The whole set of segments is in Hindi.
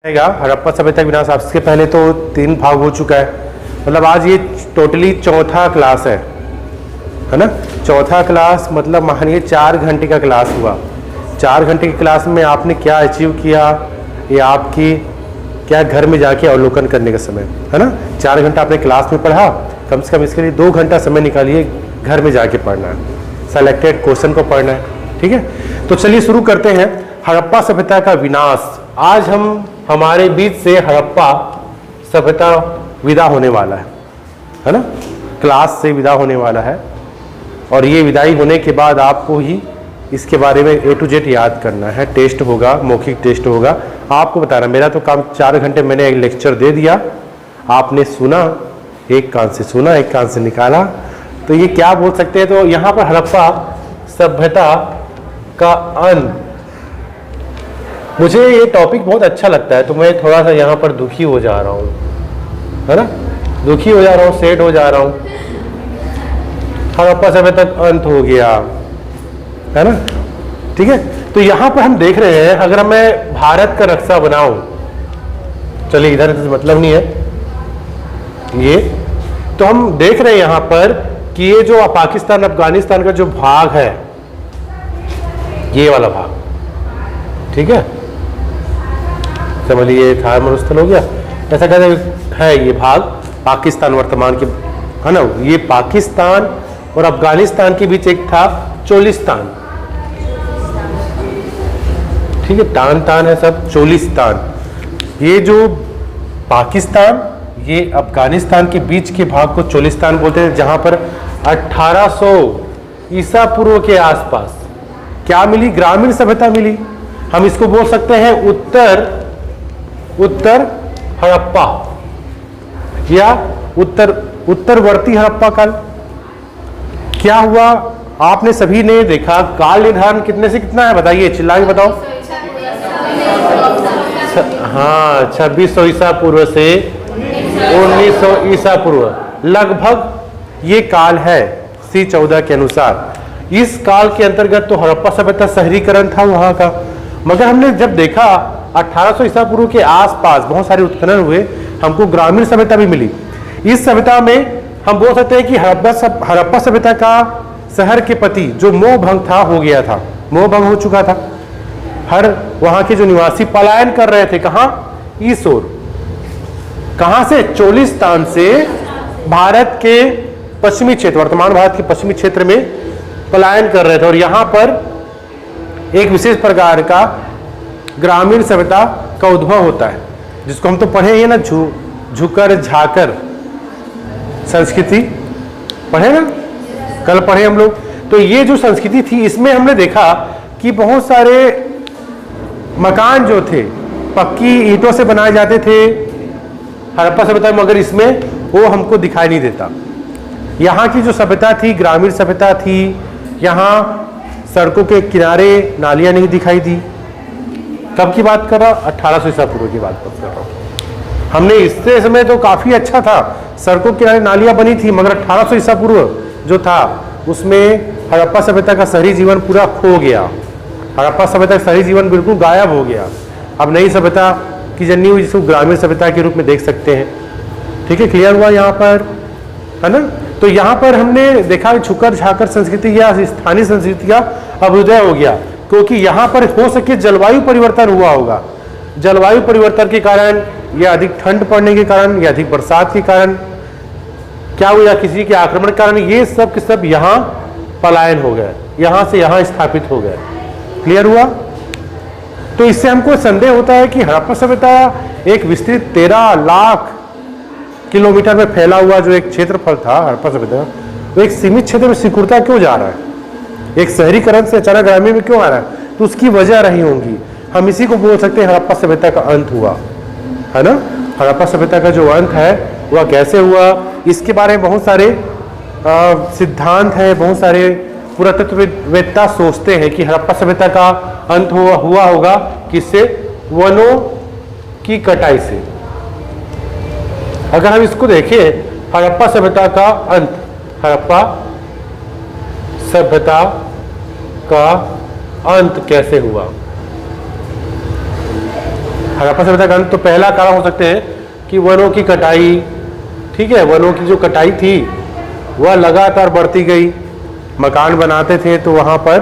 हड़प्पा सभ्यता का विनाश। आपसे पहले तो 3 भाग हो चुका है, मतलब आज ये टोटली चौथा क्लास है ना। चौथा क्लास मतलब मानिए 4 घंटे का क्लास हुआ। 4 घंटे की क्लास में आपने क्या अचीव किया, ये आपकी क्या घर में जाके अवलोकन करने का समय है ना। 4 घंटा आपने क्लास में पढ़ा, कम से कम इसके लिए 2 घंटा समय निकालिए, घर में जाके पढ़ना है, सेलेक्टेड क्वेश्चन को पढ़ना है, ठीक है। तो चलिए शुरू करते हैं। हड़प्पा सभ्यता का विनाश। आज हमारे बीच से हड़प्पा सभ्यता विदा होने वाला है ना, क्लास से विदा होने वाला है। और ये विदाई होने के बाद आपको ही इसके बारे में A to Z याद करना है। टेस्ट होगा, मौखिक टेस्ट होगा, आपको बताना। मेरा तो काम 4 घंटे मैंने एक लेक्चर दे दिया, आपने सुना, एक कान से सुना एक कान से निकाला, तो ये क्या बोल सकते हैं। तो यहाँ पर हड़प्पा सभ्यता का अंत, मुझे ये टॉपिक बहुत अच्छा लगता है, तो मैं थोड़ा सा यहाँ पर दुखी हो जा रहा हूँ, है ना, दुखी हो जा रहा हूँ, सैड हो जा रहा हूँ। हड़प्पा सभ्यता का अंत हो गया, है ना, ठीक है। तो यहाँ पर हम देख रहे हैं, अगर मैं भारत का नक्शा बनाऊं, चलिए इधर तो मतलब नहीं है ये, तो हम देख रहे हैं यहाँ पर कि ये जो पाकिस्तान अफगानिस्तान का जो भाग है, ये वाला भाग, ठीक है, समझिए थार मरुस्थल हो गया, ऐसा कहते है ये भाग पाकिस्तान वर्तमान के, है ना। ये पाकिस्तान और अफगानिस्तान के बीच एक था चोलिस्तान, ठीक है, तान तान है सब, चोलिस्तान। ये जो पाकिस्तान, ये अफगानिस्तान के बीच के भाग को चोलिस्तान बोलते हैं, जहां पर 1800 ईसा पूर्व के आसपास क्या मिली, ग्रामीण सभ्यता मिली। हम इसको बोल सकते हैं उत्तर हड़प्पा या उत्तरवर्ती हड़प्पा काल। क्या हुआ, आपने सभी ने देखा, काल निर्धारण कितने से कितना है बताइए, चिल्ला के बताओ। हाँ, 2600 ईसा पूर्व से 1900 ईसा पूर्व, लगभग ये काल है C14 के अनुसार। इस काल के अंतर्गत तो हड़प्पा सभ्यता शहरीकरण था वहां का, मगर हमने जब देखा 1800 ईसा पूर्व के आसपास बहुत सारे उत्खनन हुए, हमको ग्रामीण सभ्यता भी मिली। इस सभ्यता में हम बोल सकते हैं कि हड़प्पा सभ्यता का शहर के प्रति जो मोह भंग था, हो गया था, मोह भंग हो चुका था। हर वहां के जो निवासी पलायन कर रहे थे, कहां, इस ओर, कहां से, चोलिस्तान से भारत के पश्चिमी क्षेत्र, वर्तमान भारत के पश्चिमी क्षेत्र में पलायन कर रहे थे। और यहां पर एक विशेष प्रकार का ग्रामीण सभ्यता का उद्भव होता है, जिसको हम तो पढ़े ही ना, झुकर झाकर संस्कृति पढ़े ना, कल पढ़े हम लोग। तो ये जो संस्कृति थी, इसमें हमने देखा कि बहुत सारे मकान जो थे पक्की ईंटों से बनाए जाते थे हड़प्पा सभ्यता में, मगर इसमें वो हमको दिखाई नहीं देता। यहाँ की जो सभ्यता थी, ग्रामीण सभ्यता थी, यहाँ सड़कों के किनारे नालियां नहीं दिखाई दी। कब की बात कर रहा हूँ, 1800 ईसा पूर्व की बात कर रहा हूँ। हमने इससे समय तो काफी अच्छा था, सड़कों के किनारे नालियां बनी थी, मगर 1800 ईसा पूर्व जो था उसमें हड़प्पा सभ्यता का शहरी जीवन पूरा खो गया। हड़प्पा सभ्यता का शहरी जीवन बिल्कुल गायब हो गया। अब नई सभ्यता की जन्नी हुई, जिसको ग्रामीण सभ्यता के रूप में देख सकते हैं, ठीक है, क्लियर हुआ यहाँ पर, है ना। तो यहाँ पर हमने देखा झुकर झाकर संस्कृति या स्थानीय संस्कृति का अभ्युदय हो गया, क्योंकि यहाँ पर हो सके जलवायु परिवर्तन हुआ होगा। जलवायु परिवर्तन के कारण, या अधिक ठंड पड़ने के कारण, या अधिक बरसात के कारण, क्या हुआ, किसी के आक्रमण के कारण, ये सब के सब यहाँ पलायन हो गए, यहाँ से यहाँ स्थापित हो गए। क्लियर हुआ। तो इससे हमको संदेह होता है कि हड़प्पा सभ्यता एक विस्तृत 13 लाख किलोमीटर में फैला हुआ जो एक क्षेत्रफल था हड़प्पा सभ्यता, वो एक सीमित क्षेत्र में सिकुड़ता क्यों जा रहा है, एक शहरीकरण से अचानक ग्रामीण में क्यों आ रहा है, तो उसकी वजह रही होंगी। हम इसी को बोल सकते हैं हड़प्पा सभ्यता का अंत हुआ, है ना। हड़प्पा सभ्यता का जो अंत है वह कैसे हुआ, इसके बारे में बहुत सारे सिद्धांत हैं, बहुत सारे पुरातत्ववेत्ता सोचते हैं कि हड़प्पा सभ्यता का अंत हुआ होगा किससे, वनों की कटाई से। अगर हम इसको देखें, हड़प्पा सभ्यता का अंत, हड़प्पा सभ्यता का अंत कैसे हुआ, हड़प्पा सभ्यता का अंत, तो पहला कारण हो सकते हैं कि वनों की कटाई, ठीक है, वनों की जो कटाई थी वह लगातार बढ़ती गई। मकान बनाते थे तो वहाँ पर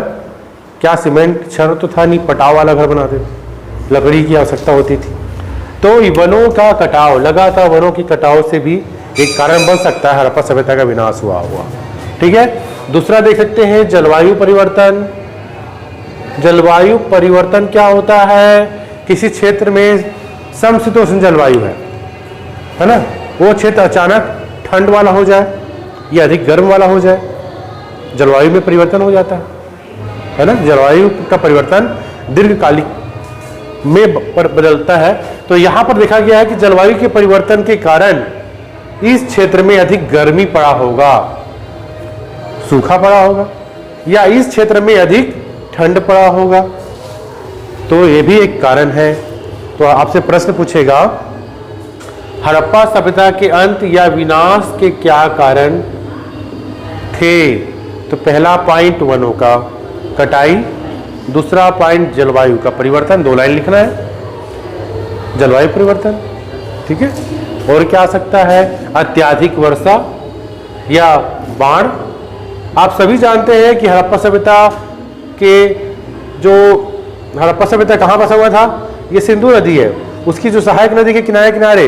क्या सीमेंट छड़ तो था नहीं, पटाव वाला घर बनाते थे, लकड़ी की आवश्यकता होती थी। तो वनों का कटाव, लगातार वनों की कटाव से भी एक कारण बन सकता है हड़प्पा सभ्यता का विनाश हुआ। ठीक है। दूसरा देख सकते हैं जलवायु परिवर्तन। जलवायु परिवर्तन क्या होता है? किसी क्षेत्र में समशीतोष्ण जलवायु है ना, वो क्षेत्र अचानक ठंड वाला हो जाए या अधिक गर्म वाला हो जाए, जलवायु में परिवर्तन हो जाता है ना। जलवायु का परिवर्तन दीर्घकालिक में बदलता है। तो यहां पर देखा गया है कि जलवायु के परिवर्तन के कारण इस क्षेत्र में अधिक गर्मी पड़ा होगा, सूखा पड़ा होगा, या इस क्षेत्र में अधिक ठंड पड़ा होगा। तो ये भी एक कारण है। तो आपसे प्रश्न पूछेगा, हड़प्पा सभ्यता के अंत या विनाश के क्या कारण थे? तो पहला पॉइंट वनों का कटाई, दूसरा पॉइंट जलवायु का परिवर्तन, 2 लाइन लिखना है, जलवायु परिवर्तन। ठीक है। और क्या आ सकता है? अत्यधिक वर्षा या बाढ़। आप सभी जानते हैं कि हड़प्पा सभ्यता कहाँ बसा हुआ था? ये सिंधु नदी है, उसकी जो सहायक नदी के किनारे किनारे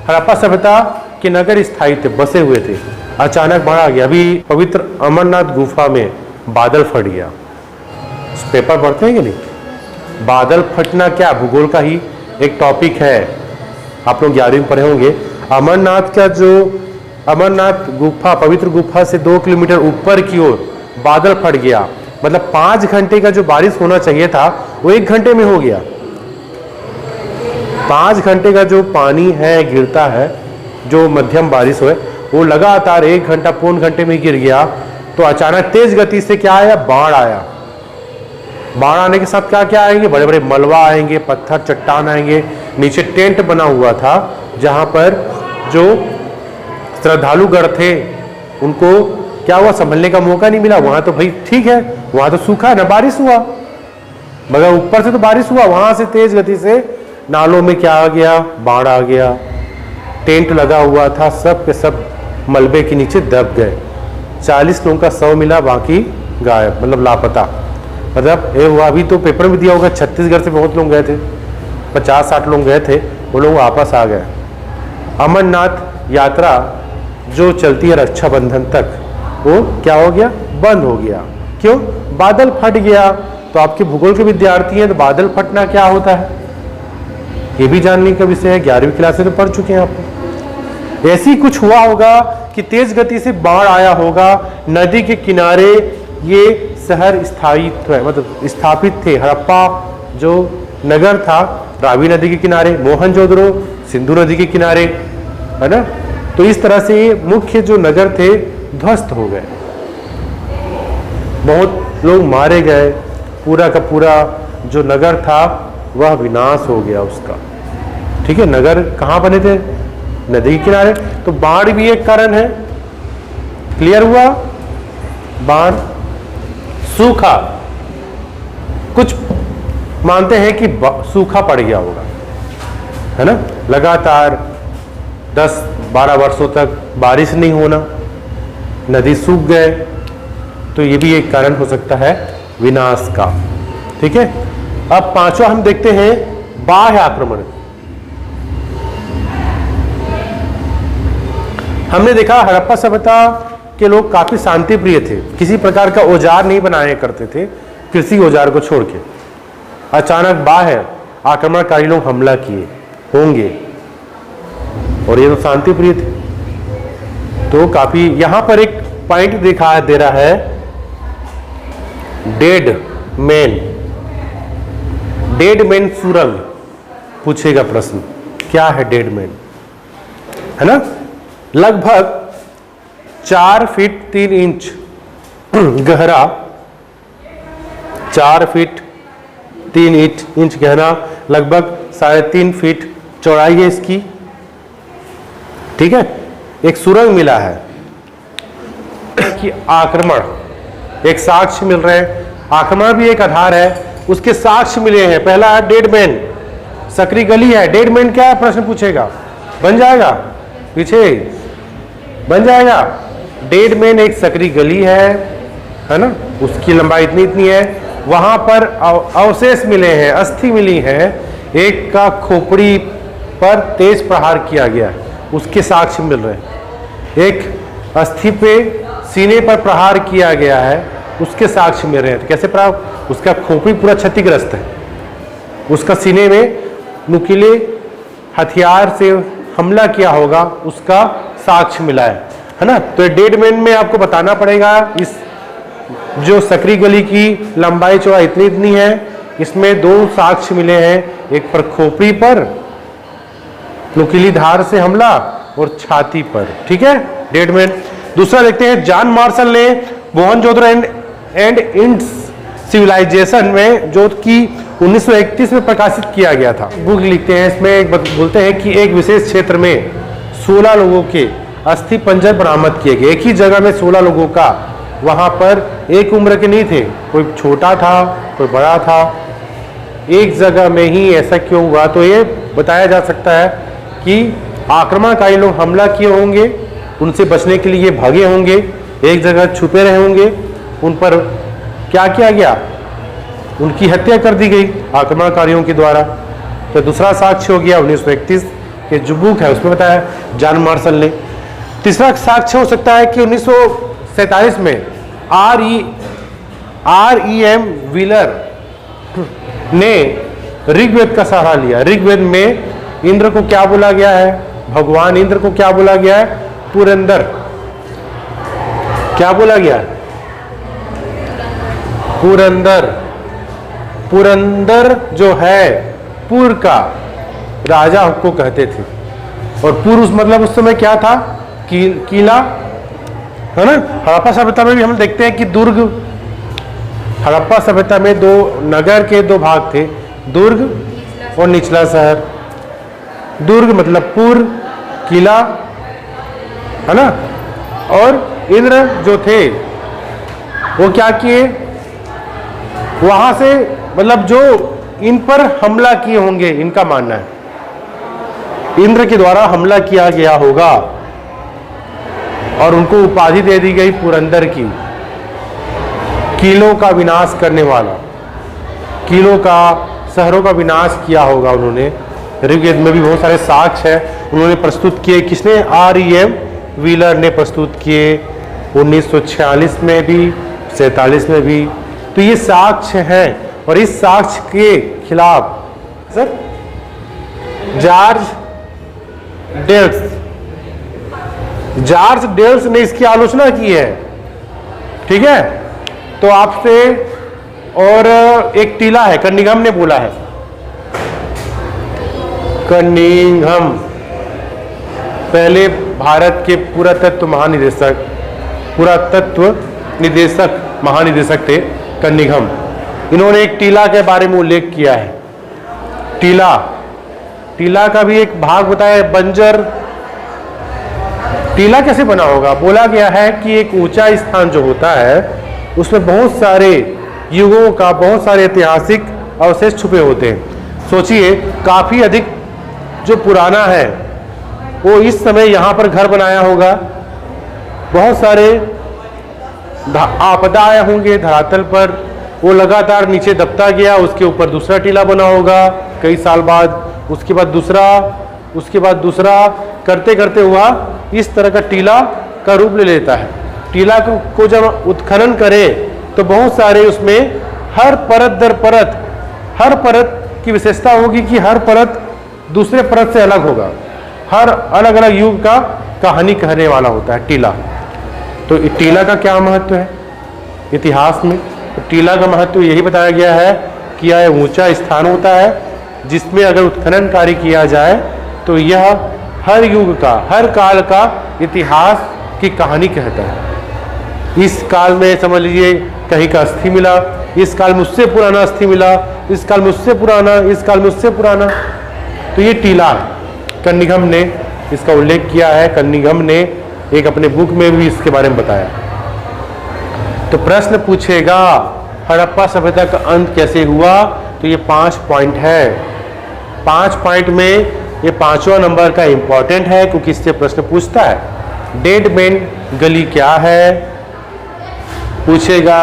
हड़प्पा सभ्यता के नगर स्थायी थे, बसे हुए थे। अचानक बाढ़ आ गया। अभी पवित्र अमरनाथ गुफा में बादल फट गया, पेपर पढ़ते हैं कि नहीं? बादल फटना क्या भूगोल का ही एक टॉपिक है, आप लोग 11वीं में पढ़े होंगे। अमरनाथ का जो अमरनाथ गुफा, पवित्र गुफा से 2 किलोमीटर ऊपर की ओर बादल फट गया, मतलब 5 घंटे का जो बारिश होना चाहिए था वो 1 घंटे में हो गया। 5 घंटे का जो पानी है गिरता है, जो मध्यम बारिश हुए, वो लगातार 1 घंटा पौन घंटे में गिर गया। तो अचानक तेज गति से क्या आया? बाढ़ आया। बाढ़ आने के साथ क्या क्या आएंगे? बड़े बड़े मलबा आएंगे, पत्थर चट्टान आएंगे। नीचे टेंट बना हुआ था जहां पर जो श्रद्धालुगण थे उनको क्या हुआ? संभलने का मौका नहीं मिला। वहां तो भाई ठीक है, वहां तो सूखा है ना, बारिश हुआ, मगर ऊपर से तो बारिश हुआ, वहां से तेज गति से नालों में क्या आ गया? बाढ़ आ गया। टेंट लगा हुआ था, सब के सब मलबे के नीचे दब गए। 40 लोगों का शव मिला, बाकी गायब, मतलब लापता। मतलब ये हुआ, अभी तो पेपर में दिया होगा, छत्तीसगढ़ से बहुत लोग गए थे, 50-60 लोग गए थे, वो लोग वापस आ गए। अमरनाथ यात्रा जो चलती है रक्षाबंधन तक, वो क्या हो गया? बंद हो गया। क्यों? बादल फट गया। तो आपके भूगोल के विद्यार्थी हैं तो बादल फटना क्या होता है ये भी जानने का विषय है, 11वीं क्लास में तो पढ़ चुके हैं आप। ऐसे ही कुछ हुआ होगा कि तेज गति से बाढ़ आया होगा, नदी के किनारे ये शहर स्थापित थे। हड़प्पा जो नगर था रावी नदी के किनारे, मोहनजोदड़ो सिंधु नदी के किनारे, है ना। तो इस तरह से मुख्य जो नगर थे ध्वस्त हो गए, बहुत लोग मारे गए, पूरा का पूरा जो नगर था वह विनाश हो गया उसका। ठीक है। नगर कहाँ बने थे? नदी के किनारे। तो बाढ़ भी एक कारण है। क्लियर हुआ? बाढ़, सूखा, कुछ मानते हैं कि सूखा पड़ गया होगा, है ना, लगातार 10-12 वर्षों तक बारिश नहीं होना, नदी सूख गए, तो ये भी एक कारण हो सकता है विनाश का। ठीक है। अब पांचवा हम देखते हैं बाह्य आक्रमण। हमने देखा हड़प्पा सभ्यता के लोग काफी शांति प्रिय थे, किसी प्रकार का औजार नहीं बनाया करते थे कृषि औजार को छोड़ के। अचानक बाह्य आक्रमणकारी लोग हमला किए होंगे और ये तो शांति प्रिय थे। तो काफी यहां पर एक पॉइंट दिखा दे रहा है, डेड मैन। डेड मैन सुरंग पूछेगा प्रश्न, क्या है डेड मैन, है ना। लगभग 4 फीट 3 इंच गहरा, 4 फीट 3 इंच गहरा, लगभग 3.5 फीट चौड़ाई है इसकी। ठीक है। एक सुरंग मिला है कि आक्रमण, एक साक्ष्य मिल रहे हैं, आक्रमण भी एक आधार है, उसके साक्ष्य मिले हैं। पहला है डेड मैन, सकरी गली है। डेड मैन क्या है, प्रश्न पूछेगा, बन जाएगा, पीछे बन जाएगा। डेड मैन एक सकरी गली है ना, उसकी लंबाई इतनी इतनी है। वहां पर अवशेष मिले हैं, अस्थि मिली है, एक का खोपड़ी पर तेज प्रहार किया गया है, उसके साक्ष्य मिल रहे हैं। एक अस्थि पे सीने पर प्रहार किया गया है, उसके साक्ष्य मिल रहे हैं। तो कैसे प्रहार, उसका खोपड़ी पूरा क्षतिग्रस्त है, उसका सीने में नुकीले हथियार से हमला किया होगा, उसका साक्ष्य मिला है ना। तो डेड मैन में आपको बताना पड़ेगा, इस जो सकरी गली की लंबाई चौड़ाई इतनी इतनी है, इसमें दो साक्ष्य मिले हैं, एक पर खोपड़ी पर नुकीली धार से हमला और छाती पर, ठीक है, डेड मैन। दूसरा देखते हैं, जॉन मार्शल ने मोहनजोदड़ो एंड इंडस सिविलाइजेशन में, जो कि 1931 में प्रकाशित किया गया था, बुक लिखते हैं। इसमें बोलते हैं कि एक विशेष क्षेत्र में 16 लोगों के अस्थि पंजर बरामद किए गए। एक ही जगह में 16 लोगों का, वहां पर एक उम्र के नहीं थे, कोई छोटा था कोई बड़ा था, एक जगह में ही ऐसा क्यों हुआ? तो ये बताया जा सकता है कि आक्रमणकारी लोग हमला किए होंगे, उनसे बचने के लिए भागे होंगे, एक जगह छुपे रहे होंगे, उन पर क्या किया गया, उनकी हत्या कर दी गई आक्रमणकारियों के द्वारा। तो दूसरा साक्ष्य हो गया 1931 के जो बुक है उसमें बताया जॉन मार्शल ने। तीसरा साक्ष्य हो सकता है कि 1947 में R.E.M. व्हीलर ने ऋग्वेद का सहारा लिया। ऋग्वेद में इंद्र को क्या बोला गया है, भगवान इंद्र को क्या बोला गया है, पुरंदर। क्या बोला गया है, पुरंदर। पुरंदर जो है पुर का राजा को कहते थे, और पुरुष मतलब उस समय क्या था, किला है ना। हड़प्पा सभ्यता में भी हम देखते हैं कि दुर्ग, हड़प्पा सभ्यता में दो नगर के दो भाग थे, दुर्ग और निचला शहर। दुर्ग मतलब पुर, किला है ना, और इंद्र जो थे वो क्या किए, वहां से मतलब जो इन पर हमला किए होंगे, इनका मानना है इंद्र के द्वारा हमला किया गया होगा, और उनको उपाधि दे दी गई पुरंदर की, किलों का विनाश करने वाला, किलों का, शहरों का विनाश किया होगा उन्होंने। ऋग्वेद में भी बहुत सारे साक्ष्य है, उन्होंने प्रस्तुत किए। किसने, R.E.M. व्हीलर ने प्रस्तुत किए 1946 में भी, 47 में भी। तो ये साक्ष्य है, और इस साक्ष्य के खिलाफ सर जॉर्ज डेल्स ने इसकी आलोचना की है, ठीक है। तो आपसे, और एक टीला है, कनिंघम ने बोला है, कनिंघम पहले भारत के पुरातत्व निदेशक महानिदेशक थे कनिंघम। इन्होंने एक टीला के बारे में उल्लेख किया है। टीला का भी एक भाग बताया, बंजर। टीला कैसे बना होगा, बोला गया है कि एक ऊंचा स्थान जो होता है उसमें बहुत सारे युगों का, बहुत सारे ऐतिहासिक अवशेष छुपे होते हैं। सोचिए, काफी अधिक जो पुराना है वो इस समय यहाँ पर घर बनाया होगा, बहुत सारे आपदा आए होंगे धरातल पर, वो लगातार नीचे दबता गया, उसके ऊपर दूसरा टीला बना होगा कई साल बाद, उसके बाद दूसरा, उसके बाद दूसरा, करते करते हुआ इस तरह का टीला का रूप ले लेता है। टीला को जब उत्खनन करें तो बहुत सारे उसमें हर परत दर परत, हर परत की विशेषता होगी कि हर परत दूसरे परत से अलग होगा, हर अलग अलग युग का कहानी कहने वाला होता है टीला। तो टीला का क्या महत्व है इतिहास में? तो टीला का महत्व यही बताया गया है कि यह ऊंचा स्थान होता है जिसमें अगर उत्खनन कार्य किया जाए तो यह हर युग का, हर काल का इतिहास की कहानी कहता है। इस काल में समझ लीजिए कहीं का अस्थि मिला, इस काल में उससे पुराना अस्थि मिला, इस काल में उससे पुराना, इस काल में उससे पुराना। तो ये टीला कनिंघम ने इसका उल्लेख किया है। कनिंघम ने एक अपने बुक में भी इसके बारे में बताया। तो प्रश्न पूछेगा हड़प्पा सभ्यता का अंत कैसे हुआ, तो ये 5 पॉइंट है। 5 पॉइंट में ये पांचवा नंबर का इंपॉर्टेंट है क्योंकि इससे प्रश्न पूछता है। डेड मैन गली क्या है पूछेगा,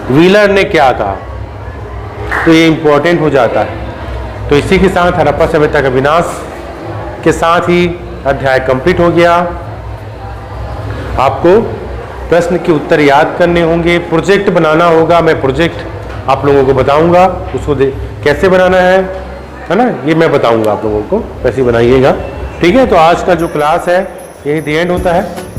व्हीलर ने क्या कहा, तो ये इंपॉर्टेंट हो जाता है। तो इसी के साथ हड़प्पा सभ्यता का विनाश के साथ ही अध्याय कंप्लीट हो गया। आपको प्रश्न के उत्तर याद करने होंगे, प्रोजेक्ट बनाना होगा। मैं प्रोजेक्ट आप लोगों को बताऊंगा, उसको कैसे बनाना है ना, ये मैं बताऊंगा आप लोगों को, कैसे बनाइएगा। ठीक है, तो आज का जो क्लास है यही द एंड होता है।